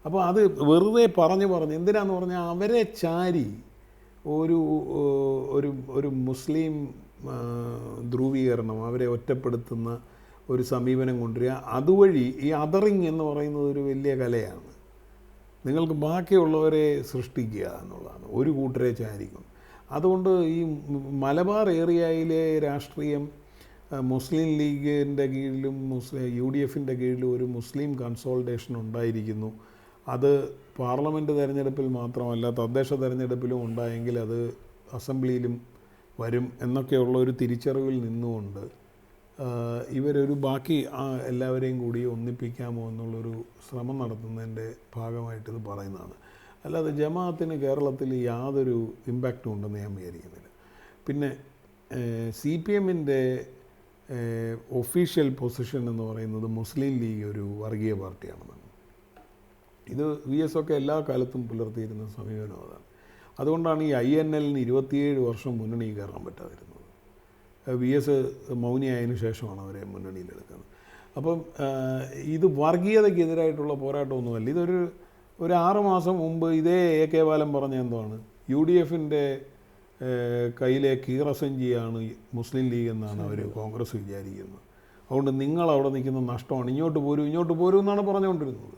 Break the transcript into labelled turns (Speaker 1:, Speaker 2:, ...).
Speaker 1: അപ്പോൾ അത് വെറുതെ പറഞ്ഞ് എന്തിനാന്ന് പറഞ്ഞാൽ അവരെ ചാരി ഒരു ഒരു ഒരു മുസ്ലിം ധ്രുവീകരണം, അവരെ ഒറ്റപ്പെടുത്തുന്ന ഒരു സമീപനം കൊണ്ടുവരിക. അതുവഴി ഈ അതറിങ് എന്ന് പറയുന്നത് ഒരു വലിയ കലയാണ്. നിങ്ങൾക്ക് ബാക്കിയുള്ളവരെ സൃഷ്ടിക്കുക എന്നുള്ളതാണ്, ഒരു കൂട്ടരെ ചാരിക്കും. അതുകൊണ്ട് ഈ മലബാർ ഏരിയയിലെ രാഷ്ട്രീയം മുസ്ലിം ലീഗിൻ്റെ കീഴിലും UDFിൻ്റെ കീഴിലും ഒരു മുസ്ലിം കൺസോൾട്ടേഷൻ ഉണ്ടായിരിക്കുന്നു. അത് പാർലമെൻറ്റ് തെരഞ്ഞെടുപ്പിൽ മാത്രമല്ല തദ്ദേശ തെരഞ്ഞെടുപ്പിലും ഉണ്ടായെങ്കിൽ അത് അസംബ്ലിയിലും വരും എന്നൊക്കെയുള്ള ഒരു തിരിച്ചറിവിൽ നിന്നുകൊണ്ട് ഇവരൊരു ബാക്കി എല്ലാവരെയും കൂടി ഒന്നിപ്പിക്കാമോ എന്നുള്ളൊരു ശ്രമം നടത്തുന്നതിൻ്റെ ഭാഗമായിട്ടിത് പറയുന്നതാണ്. അല്ലാതെ ജമാഅത്തിന് കേരളത്തിൽ യാതൊരു ഇമ്പാക്റ്റും ഉണ്ടെന്ന് ഞാൻ വിചാരിക്കുന്നില്ല. പിന്നെ CPMൻ്റെ ഒഫീഷ്യൽ പൊസിഷൻ എന്ന് പറയുന്നത് മുസ്ലിം ലീഗ് ഒരു വർഗീയ പാർട്ടിയാണെന്നാണ്. ഇത് VS ഒക്കെ എല്ലാ കാലത്തും പുലർത്തിയിരുന്ന സമീപനം അതാണ്. അതുകൊണ്ടാണ് ഈ INLന് 27 വർഷം മുന്നണി കയറാൻ പറ്റാതിരുന്നത്. VS മൗനിയായതിനു ശേഷമാണ് അവരെ മുന്നണിയിലെടുക്കുന്നത്. അപ്പം ഇത് വർഗീയതയ്ക്കെതിരായിട്ടുള്ള പോരാട്ടമൊന്നുമല്ല. ഇതൊരു 6 മാസം മുമ്പ് ഇതേ AK ബാലൻ പറഞ്ഞ എന്താണ്, UDFിൻ്റെ കയ്യിലെ കീറസഞ്ചിയാണ് മുസ്ലിം ലീഗ് എന്നാണ് അവർ കോൺഗ്രസ് വിചാരിക്കുന്നത്. അതുകൊണ്ട് നിങ്ങളവിടെ നിൽക്കുന്ന നഷ്ടമാണ്, ഇങ്ങോട്ട് പോരൂ എന്നാണ് പറഞ്ഞുകൊണ്ടിരുന്നത്.